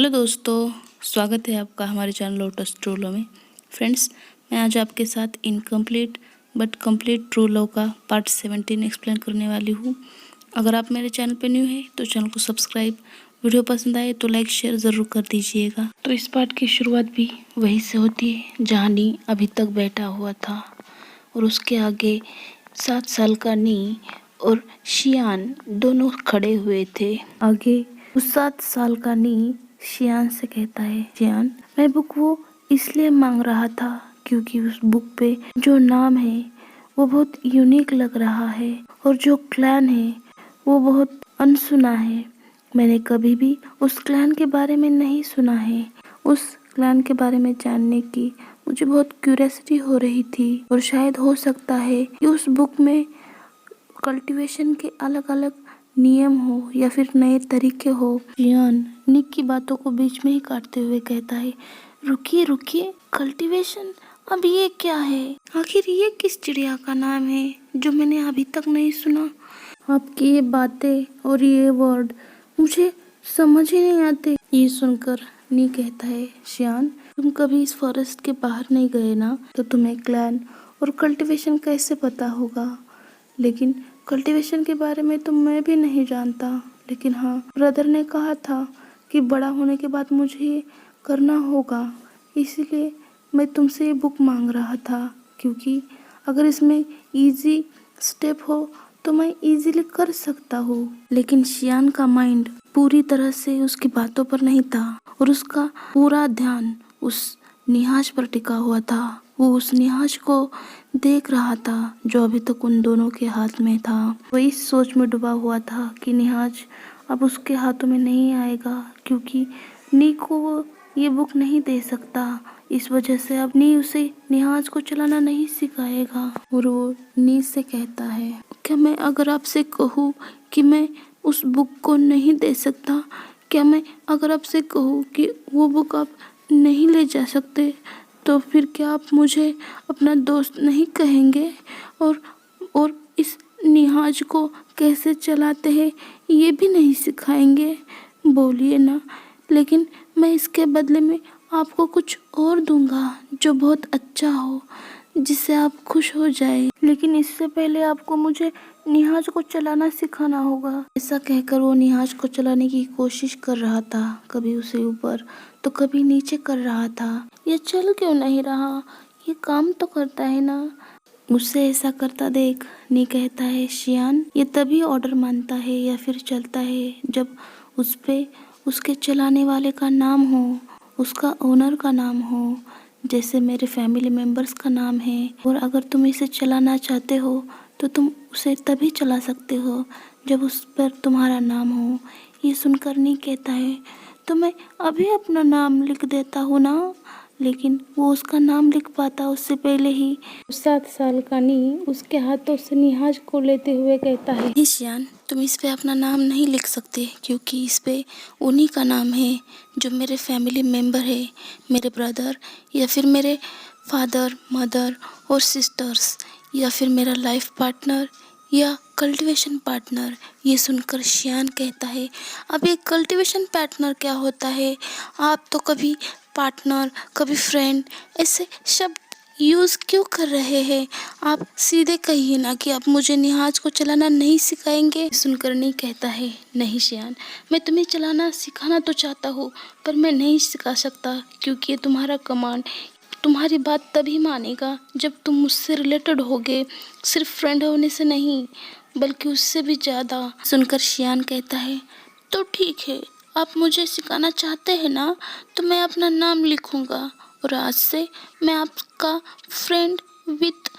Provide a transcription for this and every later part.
Hello दोस्तों, स्वागत है आपका हमारे चैनल लोटस ट्रू लव में। फ्रेंड्स, मैं आज आपके साथ incomplete but complete true love का पार्ट 17 एक्सप्लेन करने वाली हूँ। अगर आप मेरे चैनल पर न्यू है तो चैनल को सब्सक्राइब, वीडियो पसंद आए तो लाइक शेयर ज़रूर कर दीजिएगा। तो इस पार्ट की शुरुआत भी वहीं से होती है जहाँ नी अभी तक बैठा हुआ था और उसके आगे 7 साल का नी और शियान दोनों खड़े हुए थे। आगे उस 7 साल का नी शियान से कहता है, शियान, मैं बुक वो इसलिए मांग रहा था क्योंकि उस बुक पे जो नाम है वो बहुत यूनिक लग रहा है और जो क्लैन है वो बहुत अनसुना है। मैंने कभी भी उस क्लैन के बारे में नहीं सुना है। उस क्लैन के बारे में जानने की मुझे बहुत क्यूरियोसिटी हो रही थी और शायद हो सकता है कि उस बुक में कल्टीवेशन के अलग अलग नियम हो या फिर नए तरीके हो। शियान निक की बातों को बीच में ही काटते हुए कहता है, रुकिए रुकिए, कल्टीवेशन, अब ये क्या है? आखिर ये किस चिड़िया का नाम है जो मैंने अभी तक नहीं सुना? आपकी ये बातें और ये वर्ड मुझे समझ ही नहीं आते। ये सुनकर नी कहता है, शियान, तुम कभी इस फॉरेस्ट के बाहर नहीं गए ना, तो तुम्हें क्लैन और कल्टीवेशन कैसे पता होगा? लेकिन कल्टीवेशन के बारे में तो मैं भी नहीं जानता, लेकिन हाँ, ब्रदर ने कहा था कि बड़ा होने के बाद मुझे ये करना होगा, इसलिए मैं तुमसे ये बुक मांग रहा था क्योंकि अगर इसमें इजी स्टेप हो तो मैं इजीली कर सकता हूँ। लेकिन शियान का माइंड पूरी तरह से उसकी बातों पर नहीं था और उसका पूरा ध्यान उस निहाज पर टिका हुआ था। वो उस निहाज को देख रहा था जो अभी तक उन दोनों के हाथ में था। वो इस सोच में डूबा हुआ था कि निहाज अब उसके हाथों में नहीं आएगा क्योंकि नी को वो ये बुक नहीं दे सकता। इस वजह से अब नी उसे निहाज को चलाना नहीं सिखाएगा और वो नी से कहता है, क्या मैं अगर आपसे कहूँ कि मैं उस बुक को नहीं दे सकता, क्या मैं अगर आपसे कहूँ कि वो बुक आप नहीं ले जा सकते, तो फिर क्या आप मुझे अपना दोस्त नहीं कहेंगे? और इस निहाज को कैसे चलाते हैं ये भी नहीं सिखाएंगे? बोलिए ना, लेकिन मैं इसके बदले में आपको कुछ और दूंगा जो बहुत अच्छा हो, जिससे आप खुश हो जाए। लेकिन इससे पहले आपको मुझे निहाज को चलाना सिखाना होगा। ऐसा कहकर वो निहाज को चलाने की कोशिश कर रहा था, कभी उसे ऊपर तो कभी नीचे कर रहा था। ये चल क्यों नहीं रहा? ये काम तो करता है ना? मुझसे ऐसा करता देख नी कहता है, शियान, ये तभी ऑर्डर मानता है या फिर चलता है जब उस पे उसके चलाने वाले का नाम हो, उसका ओनर का नाम हो, जैसे मेरे फैमिली मेंबर्स का नाम है। और अगर तुम इसे चलाना चाहते हो तो तुम उसे तभी चला सकते हो जब उस पर तुम्हारा नाम हो। ये सुनकर नी कहता है, तो मैं अभी अपना नाम लिख देता हूँ ना। लेकिन वो उसका नाम लिख पाता उससे पहले ही 7 साल का नी उसके हाथों से निहाज को लेते हुए कहता है, शियान, तुम इस पे अपना नाम नहीं लिख सकते क्योंकि इस पे उन्हीं का नाम है जो मेरे फैमिली मेम्बर है, मेरे ब्रदर या फिर मेरे फादर, मदर और सिस्टर्स या फिर मेरा लाइफ पार्टनर या कल्टीवेशन पार्टनर। ये सुनकर शियान कहता है, अब ये कल्टीवेशन पार्टनर क्या होता है? आप तो कभी पार्टनर, कभी फ्रेंड ऐसे शब्द यूज़ क्यों कर रहे हैं? आप सीधे कहिए ना कि आप मुझे निहाज को चलाना नहीं सिखाएंगे। सुनकर नहीं कहता है, नहीं शियान, मैं तुम्हें चलाना सिखाना तो चाहता हूँ पर मैं नहीं सिखा सकता क्योंकि ये तुम्हारा कमांड। तुम्हारी बात तभी मानेगा जब तुम मुझसे रिलेटेड होगे, सिर्फ फ्रेंड होने से नहीं बल्कि उससे भी ज़्यादा। सुनकर शियान कहता है, तो ठीक है, आप मुझे सिखाना चाहते हैं ना, तो मैं अपना नाम लिखूंगा और आज से मैं आपका फ्रेंड विथ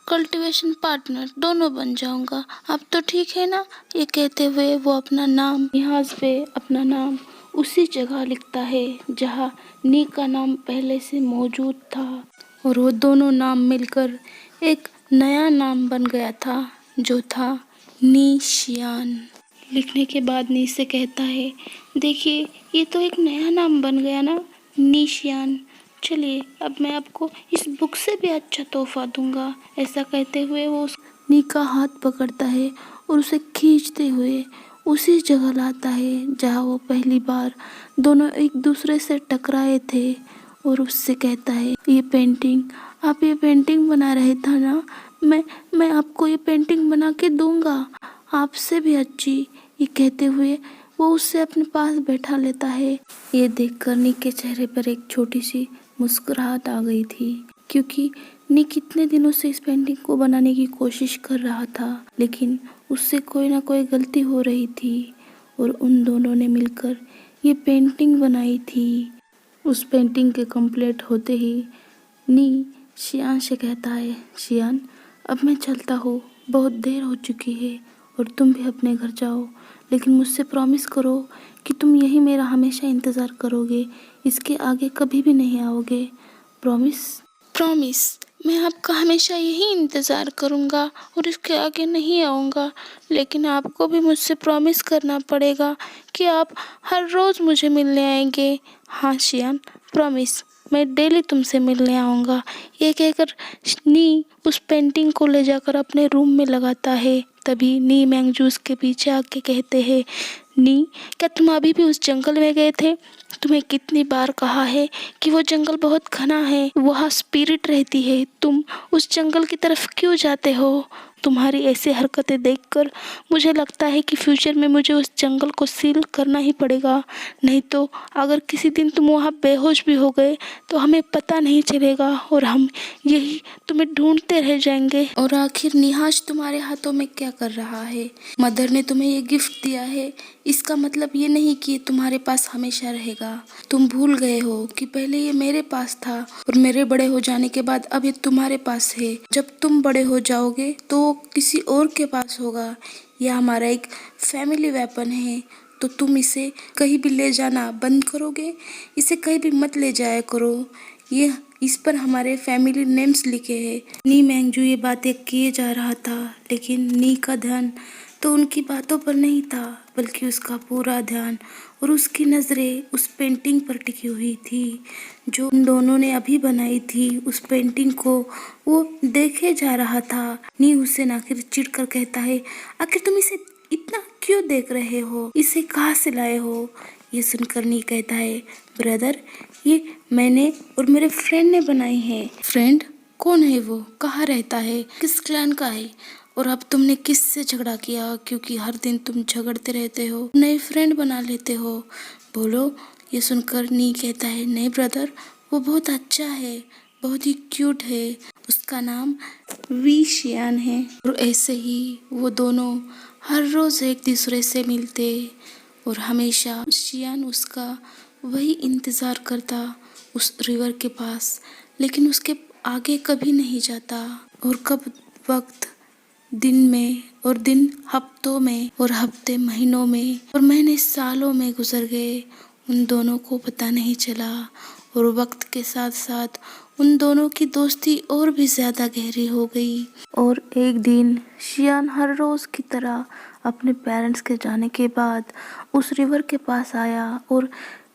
कल्टीवेशन पार्टनर दोनों बन जाऊंगा। अब तो ठीक है ना? ये कहते हुए वो अपना नाम निहाज पे अपना नाम उसी जगह लिखता है जहाँ नी का नाम पहले से मौजूद था और वो दोनों नाम मिलकर एक नया नाम बन गया था जो था नी शियान। लिखने के बाद नी से कहता है, देखिए ये तो एक नया नाम बन गया ना, नी शियान। चलिए अब मैं आपको इस बुक से भी अच्छा तोहफा दूंगा। ऐसा कहते हुए वो नी का हाथ पकड़ता है और उसे खींचते हुए उसी जगह लाता है जहाँ वो पहली बार दोनों एक दूसरे से टकराए थे और उससे कहता है, ये पेंटिंग, आप ये पेंटिंग बना रहे था ना, मैं आपको ये पेंटिंग बना के दूंगा, आपसे भी अच्छी। ये कहते हुए वो उससे अपने पास बैठा लेता है। ये देखकर निक के चेहरे पर एक छोटी सी मुस्कुराहट आ गई थी, क्योंकि निक कितने दिनों से इस पेंटिंग को बनाने की कोशिश कर रहा था, लेकिन उससे कोई ना कोई गलती हो रही थी और उन दोनों ने मिलकर ये पेंटिंग बनाई थी। उस पेंटिंग के कंप्लीट होते ही नी शियान से कहता है, शियान अब मैं चलता हूँ, बहुत देर हो चुकी है और तुम भी अपने घर जाओ, लेकिन मुझसे प्रॉमिस करो कि तुम यही मेरा हमेशा इंतज़ार करोगे, इसके आगे कभी भी नहीं आओगे। प्रॉमिस? प्रॉमिस, मैं आपका हमेशा यही इंतज़ार करूँगा और इसके आगे नहीं आऊँगा, लेकिन आपको भी मुझसे प्रॉमिस करना पड़ेगा कि आप हर रोज़ मुझे मिलने आएंगे। हाँ शियान, प्रॉमिस, मैं डेली तुमसे मिलने आऊँगा। ये कहकर नी उस पेंटिंग को ले जाकर अपने रूम में लगाता है। तभी नी मैंगजू उसके पीछे आके कहते हैं, नी क्या तुम अभी भी उस जंगल में गए थे? तुम्हें कितनी बार कहा है कि वो जंगल बहुत घना है, वहाँ स्पिरिट रहती है, तुम उस जंगल की तरफ क्यों जाते हो? तुम्हारी ऐसी हरकतें देखकर मुझे लगता है कि फ्यूचर में मुझे उस जंगल को सील करना ही पड़ेगा, नहीं तो अगर किसी दिन तुम वहाँ बेहोश भी हो गए तो हमें पता नहीं चलेगा और हम यही तुम्हें ढूंढते रह जाएंगे। और आखिर निहाश तुम्हारे हाथों में क्या कर रहा है? मदर ने तुम्हें ये गिफ्ट दिया है, इसका मतलब ये नहीं कि तुम्हारे पास हमेशा रहेगा। तुम भूल गए हो कि पहले ये मेरे पास था और मेरे बड़े हो जाने के बाद अब ये तुम्हारे पास है। जब तुम बड़े हो जाओगे तो किसी और के पास होगा। यह हमारा एक फैमिली वेपन है, तो तुम इसे कहीं भी ले जाना बंद करोगे? इसे कहीं भी मत ले जाया करो। ये इस पर हमारे फैमिली नेम्स लिखे हैं। नी मैंगजू ये बातें किए जा रहा था, लेकिन नी का ध्यान तो उनकी बातों पर नहीं था, बल्कि उसका पूरा ध्यान और उसकी नज़रें उस पेंटिंग पर टिकी हुई थी जो उन दोनों ने अभी बनाई थी। उस पेंटिंग को वो देखे जा रहा था। नी हुसैन आखिर चिढ़कर कहता है, आखिर तुम इसे इतना क्यों देख रहे हो? इसे कहाँ से लाए हो? ये सुनकर नी कहता है, ब्रदर, ये मैंने और मेरे फ्रेंड ने बनाई है। फ्रेंड? कौन है वो? कहाँ रहता है? किस क्लैन का है? और अब तुमने किससे झगड़ा किया? क्योंकि हर दिन तुम झगड़ते रहते हो, नए फ्रेंड बना लेते हो, बोलो। ये सुनकर नी कहता है, नहीं ब्रदर, वो बहुत अच्छा है, बहुत ही क्यूट है, उसका नाम वी शियान है। और ऐसे ही वो दोनों हर रोज़ एक दूसरे से मिलते और हमेशा शियान उसका वही इंतज़ार करता उस रिवर के पास, लेकिन उसके आगे कभी नहीं जाता। और कब वक्त दिन में और दिन हफ्तों में और हफ्ते महीनों में और महीने सालों में गुजर गए, उन दोनों को पता नहीं चला। और वक्त के साथ साथ उन दोनों की दोस्ती और भी ज़्यादा गहरी हो गई। और एक दिन शियान हर रोज़ की तरह अपने पेरेंट्स के जाने के बाद उस रिवर के पास आया और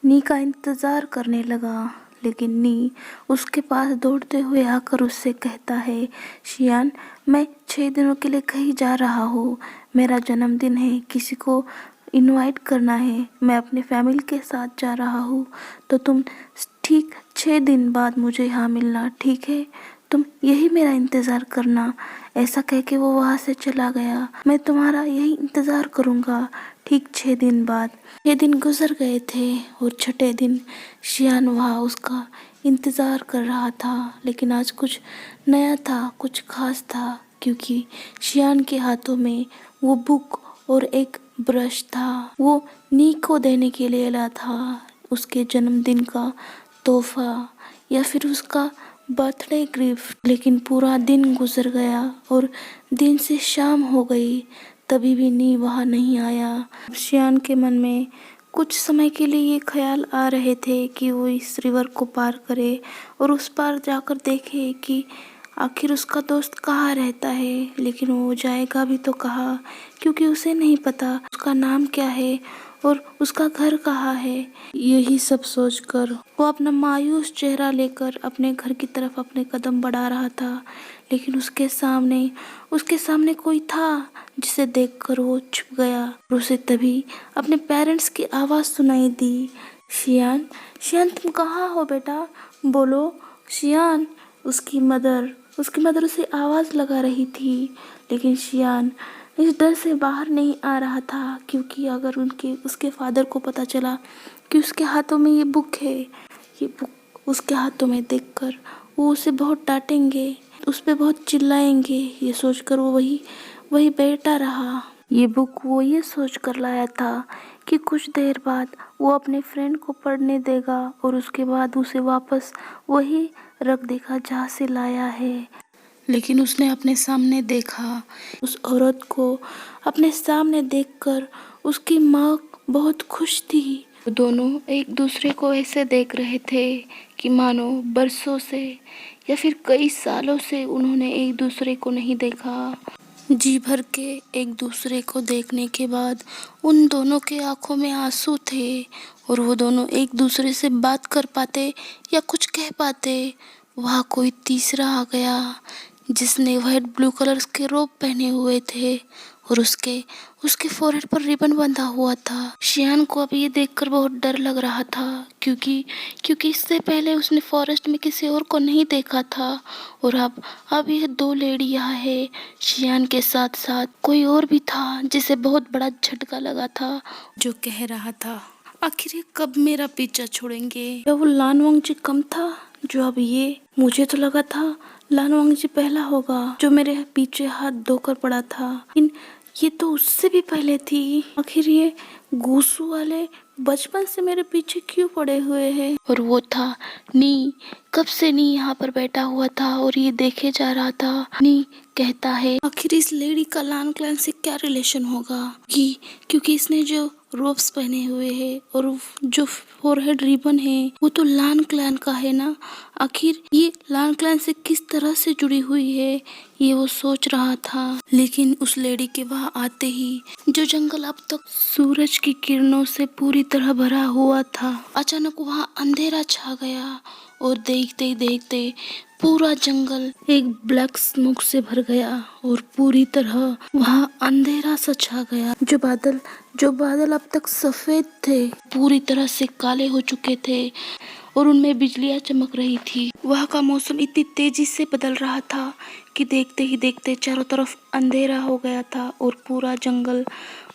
नी का इंतज़ार करने लगा, लेकिन नी उसके पास दौड़ते हुए आकर उससे कहता है, शियान, मैं 6 दिनों के लिए कहीं जा रहा हूँ, मेरा जन्मदिन है, किसी को इनवाइट करना है, मैं अपने फैमिली के साथ जा रहा हूँ, तो तुम ठीक 6 दिन बाद मुझे यहाँ मिलना, ठीक है? तुम यही मेरा इंतज़ार करना। ऐसा कह के वो वहाँ से चला गया। मैं तुम्हारा यही इंतज़ार करूँगा ठीक 6 दिन बाद। 6 दिन गुजर गए थे और छठे दिन शियान वहाँ उसका इंतज़ार कर रहा था, लेकिन आज कुछ नया था, कुछ खास था, क्योंकि शियान के हाथों में वो बुक और एक ब्रश था। वो नी को देने के लिए ला था, उसके जन्मदिन का तोहफा या फिर उसका बर्थडे गिफ्ट। लेकिन पूरा दिन गुजर गया और दिन से शाम हो गई, तभी भी नी वहाँ नहीं आया। शियान के मन में कुछ समय के लिए ये ख्याल आ रहे थे कि वो इस रिवर को पार करे और उस पार जाकर देखे कि आखिर उसका दोस्त कहाँ रहता है, लेकिन वो जाएगा भी तो कहाँ, क्योंकि उसे नहीं पता उसका नाम क्या है और उसका घर कहाँ है। यही सब सोचकर वो अपना मायूस चेहरा लेकर अपने घर की तरफ अपने कदम बढ़ा रहा था, लेकिन उसके सामने कोई था जिसे देखकर वो छुप गया। और उसे तभी अपने पेरेंट्स की आवाज़ सुनाई दी। शियान, शियान तुम कहाँ हो बेटा, बोलो शियान। उसकी मदर उसे आवाज़ लगा रही थी, लेकिन शियान इस डर से बाहर नहीं आ रहा था, क्योंकि अगर उसके फादर को पता चला कि उसके हाथों में ये बुक है, ये बुक उसके हाथों में देखकर वो उसे बहुत डांटेंगे, उस पर बहुत चिल्लाएंगे। ये सोचकर वो वही बैठा रहा। ये बुक वो ये सोच कर लाया था कि कुछ देर बाद वो अपने फ्रेंड को पढ़ने देगा और उसके बाद उसे वापस वही रख देगा जहाँ से लाया है। लेकिन उसने अपने सामने देखा, उस औरत को अपने सामने देखकर उसकी माँ बहुत खुश थी। वो दोनों एक दूसरे को ऐसे देख रहे थे कि मानो बरसों से या फिर कई सालों से उन्होंने एक दूसरे को नहीं देखा। जी भर के एक दूसरे को देखने के बाद उन दोनों के आंखों में आंसू थे और वो दोनों एक दूसरे से बात कर पाते या कुछ कह पाते। वहाँ कोई तीसरा आ गया जिसने वाइट ब्लू कलर के रोब पहने हुए थे और उसके फोrehead पर रिबन बंधा हुआ था। शियान को अब ये देखकर बहुत डर लग रहा था, क्योंकि इससे पहले उसने फॉरेस्ट में किसी और को नहीं देखा था और अब ये दो लेडी यहाँ है। शियान के साथ साथ कोई और भी था जिसे बहुत बड़ा झटका लगा था, जो कह रहा था आखिर ये कब मेरा पीछा छोड़ेंगे। क्या वो लानवांगजी कम था जो अब ये? मुझे तो लगा था लानवांगजी पहला होगा जो मेरे पीछे हाथ धोकर पड़ा था, लेकिन ये तो उससे भी पहले थी। आखिर ये गूसू वाले बचपन से मेरे पीछे क्यों पड़े हुए हैं? और वो था नी। कब से नी यहाँ पर बैठा हुआ था और ये देखे जा रहा था। नी कहता है आखिर इस लेडी का लान क्लैन से क्या रिलेशन होगा, क्योंकि इसने जो रोब्स पहने हुए हैं और जो फोरहेड रिबन है वो तो लान क्लैन का है ना। आखिर ये लान क्लैन से किस तरह से जुड़ी हुई है, ये वो सोच रहा था। लेकिन उस लेडी के वहां आते ही जो जंगल अब तक सूरज की किरणों से पूरी तरह भरा हुआ था, अचानक वहां अंधेरा छा गया और देखते ही देखते पूरा जंगल एक ब्लैक स्मोक से भर गया और पूरी तरह वहां अंधेरा सा छा गया। जो बादल अब तक सफेद थे पूरी तरह से काले हो चुके थे और उनमें बिजलियां चमक रही थी। वहाँ का मौसम इतनी तेजी से बदल रहा था कि देखते ही देखते चारों तरफ अंधेरा हो गया था और पूरा जंगल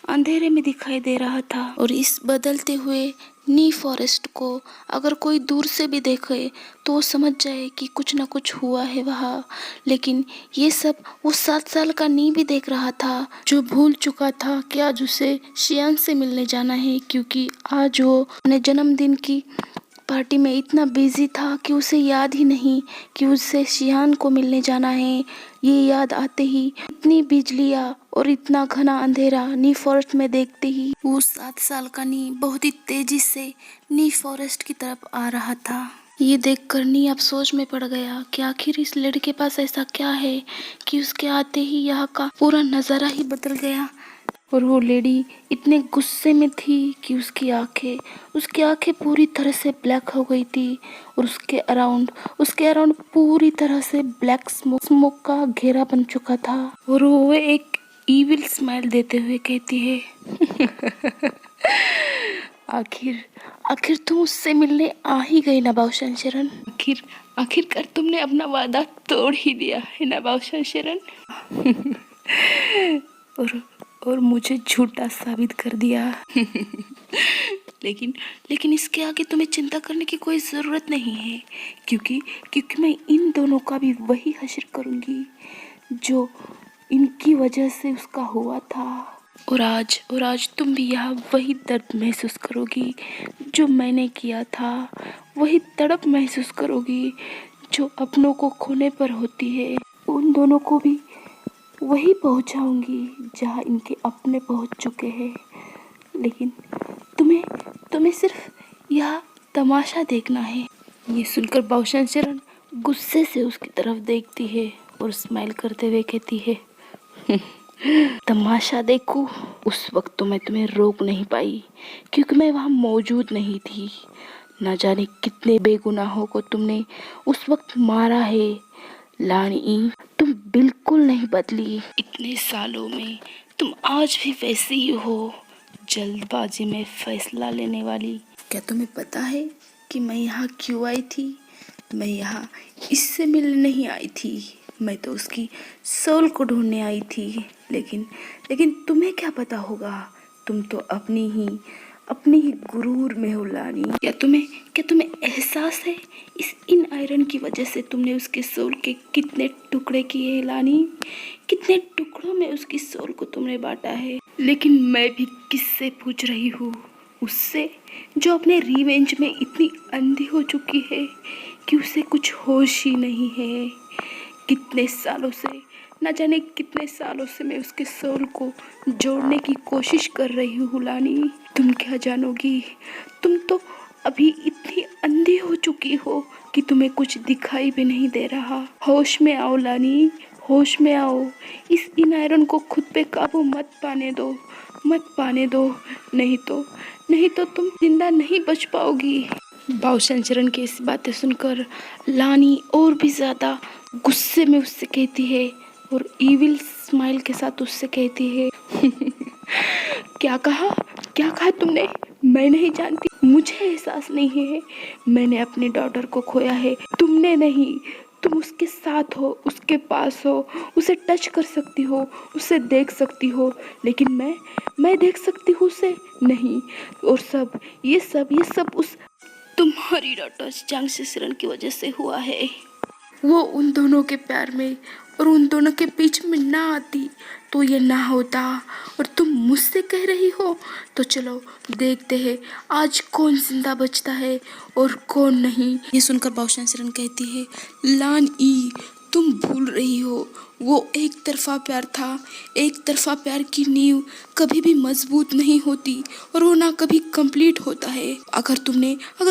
अंधेरे में दिखाई दे रहा था। और इस बदलते हुए नी फॉरेस्ट को अगर कोई दूर से भी देखे तो वो समझ जाए कि कुछ ना कुछ हुआ है वहाँ। लेकिन ये सब वो 7 साल का नी भी देख रहा था, जो भूल चुका था कि आज उसे शियान से मिलने जाना है, क्योंकि आज वो अपने जन्मदिन की पार्टी में इतना बिजी था कि उसे याद ही नहीं कि उसे शियान को मिलने जाना है। ये याद आते ही इतनी बिजलियाँ और इतना घना अंधेरा नी फॉरेस्ट में देखते ही वो 7 साल का नी बहुत ही तेजी से नी फॉरेस्ट की तरफ आ रहा था। ये देखकर नी अब सोच में पड़ गया कि आखिर इस लड़के के पास ऐसा क्या है कि उसके आते ही यहाँ का पूरा नज़ारा ही बदल गया। और वो लेडी इतने गुस्से में थी कि उसकी आंखें पूरी तरह से ब्लैक हो गई थी और उसके अराउंड पूरी तरह से ब्लैक स्मोक का घेरा बन चुका था। और वो एक ईविल स्माइल देते हुए कहती है आखिर तुम उससे मिलने आ ही गई ना बाउशन शरण। आखिरकार तुमने अपना वादा तोड़ ही दिया है ना बाउशन शरण। और मुझे झूठा साबित कर दिया। लेकिन इसके आगे तुम्हें चिंता करने की कोई ज़रूरत नहीं है, क्योंकि मैं इन दोनों का भी वही हश्र करूँगी जो इनकी वजह से उसका हुआ था। और आज तुम भी यहाँ वही दर्द महसूस करोगी जो मैंने किया था, वही तड़प महसूस करोगी जो अपनों को खोने पर होती है। उन दोनों को भी वही पहुंचाऊंगी जहां इनके अपने पहुंच चुके हैं। लेकिन तुम्हें सिर्फ यह तमाशा देखना है। ये सुनकर बाउशन शरण गुस्से से उसकी तरफ देखती है और स्माइल करते हुए कहती है, तमाशा देखो। उस वक्त तो मैं तुम्हें रोक नहीं पाई क्योंकि मैं वहाँ मौजूद नहीं थी। न जाने कितने बेगुनाहों को तुमने उस वक्त मारा है। लानी, तुम बिल्कुल नहीं बदली। इतने सालों में तुम आज भी वैसी ही हो, जल्दबाजी में फैसला लेने वाली। क्या तुम्हें पता है कि मैं यहाँ क्यों आई थी? मैं यहाँ इससे मिलने नहीं आई थी, मैं तो उसकी सोल को ढूंढने आई थी। लेकिन लेकिन तुम्हें क्या पता होगा, तुम तो अपनी ही गुरूर में हो लानी। क्या तुम्हें एहसास है इस इन आयरन की वजह से तुमने उसके सोल के कितने टुकड़े किए हैं लानी? कितने टुकड़ों में उसकी सोल को तुमने बांटा है। लेकिन मैं भी किससे पूछ रही हूँ? उससे जो अपने रिवेंज में इतनी अंधी हो चुकी है कि उसे कुछ होश ही नहीं है। कितने सालों से, न जाने कितने सालों से मैं उसके सोल को जोड़ने की कोशिश कर रही हूँ लानी। तुम क्या जानोगी, तुम तो अभी इतनी अंधी हो चुकी हो कि तुम्हें कुछ दिखाई भी नहीं दे रहा। होश में आओ लानी, होश में आओ। इस इन आयरन को खुद पे काबू मत पाने दो, मत पाने दो, नहीं तो तुम जिंदा नहीं बच पाओगी। बाबूशंकरन की ऐसी बातें सुनकर लानी और भी ज्यादा गुस्से में उससे कहती है और ईविल स्माइल के साथ उससे कहती है, क्या कहा तुमने? मैं नहीं जानती, मुझे एहसास नहीं है। मैंने अपनी डॉटर को खोया है, तुमने नहीं। तुम उसके साथ हो, उसके पास हो, उसे टच कर सकती हो, उसे देख सकती हो, लेकिन मैं देख सकती हूँ उसे नहीं। और ये सब उस तुम्हारी डॉटर चांगशेरन की वजह से हुआ है। वो उन दोनों के प्यार में और उन दोनों के बीच में ना आती तो ये ना होता। और तुम मुझसे कह रही हो, तो चलो देखते हैं आज कौन जिंदा बचता है और कौन नहीं। ये सुनकर बाबूशंकरन कहती है, लान ई, तुम भूल रही हो, वो एक तरफा प्यार था। एक तरफा प्यार की नींव कभी भी मजबूत नहीं होती और वो ना कभी कंप्लीट होता है। अगर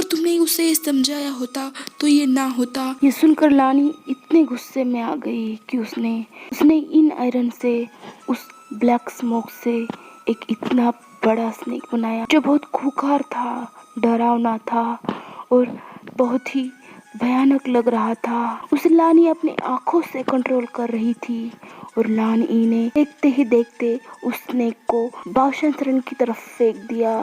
तुमने उसे समझाया होता तो ये ना होता। ये सुनकर लानी इतने गुस्से में आ गई कि उसने इन आयरन से, उस ब्लैक स्मोक से एक इतना बड़ा स्नेक बनाया जो बहुत खूंखार था, डरावना था और बहुत ही भयानक लग रहा था। उसे लानी अपनी आंखों से कंट्रोल कर रही थी और लान ई ने देखते ही देखते उस स्नेक को बाबूशंकरन की तरफ फेंक दिया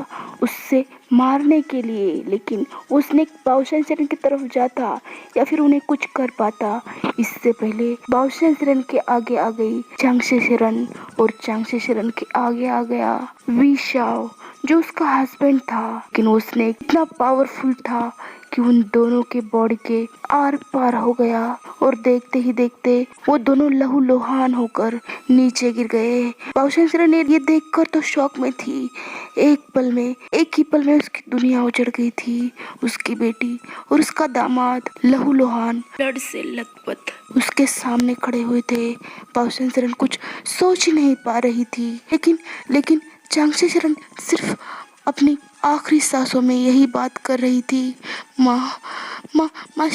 उससे मारने के लिए। लेकिन वो स्नेक बाबूशंकरन की तरफ जाता या फिर उन्हें कुछ कर पाता, इससे पहले बाबूशंकरन के आगे आ गई चांगशेरन और चांगशेरन के आगे आ गया विशाओ जो उसका हस्बैंड था। लेकिन वो स्नेक इतना पावरफुल था कि उन दोनों के बॉडी के आर पार हो गया और देखते ही देखते वो दोनों लहूलुहान होकर नीचे गिर गए। बाबूशंकरन ने ये देखकर तो शॉक में थी। एक ही पल में उसकी दुनिया उजड़ गई थी। उसकी बेटी और उसका दामाद लहूलुहान, ब्लड से लथपथ उसके सामने खड़े हुए थे। बाबूशंकरन कुछ सोच ही नहीं पा रही थी। लेकिन चांगशेरन सिर्फ अपनी आखिरी सांसों में यही बात कर रही थी, माँ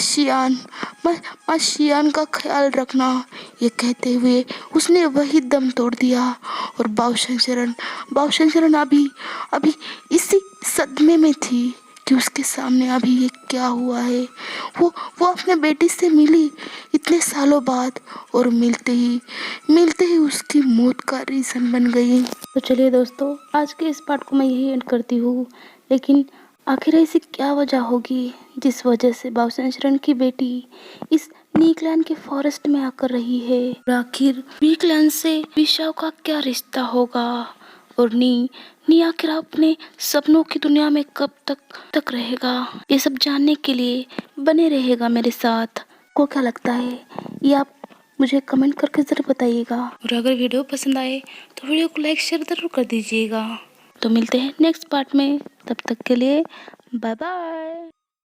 शियान का ख्याल रखना। ये कहते हुए उसने वही दम तोड़ दिया। और बाबूशंकरन अभी इसी सदमे में थी कि उसके सामने अभी ये क्या हुआ है। वो अपने बेटी से मिली इतने सालों बाद और मिलते ही उसकी मौत का रीजन बन गई। तो चलिए दोस्तों, आज के इस पार्ट को मैं यही एंड करती हूँ। लेकिन आखिर ऐसी क्या वजह होगी जिस वजह से बाबूशंकरन की बेटी इस नीकलैंड के फॉरेस्ट में आकर रही है? और आखिर नीकलैंड से विशाओ का क्या रिश्ता होगा? और नी आखिर अपने सपनों की दुनिया में कब तक रहेगा? ये सब जानने के लिए बने रहेगा मेरे साथ। को क्या लगता है ये आप मुझे कमेंट करके जरूर बताइएगा। और अगर वीडियो पसंद आए तो वीडियो को लाइक शेयर जरूर कर दीजिएगा। तो मिलते हैं नेक्स्ट पार्ट में, तब तक के लिए बाय बाय।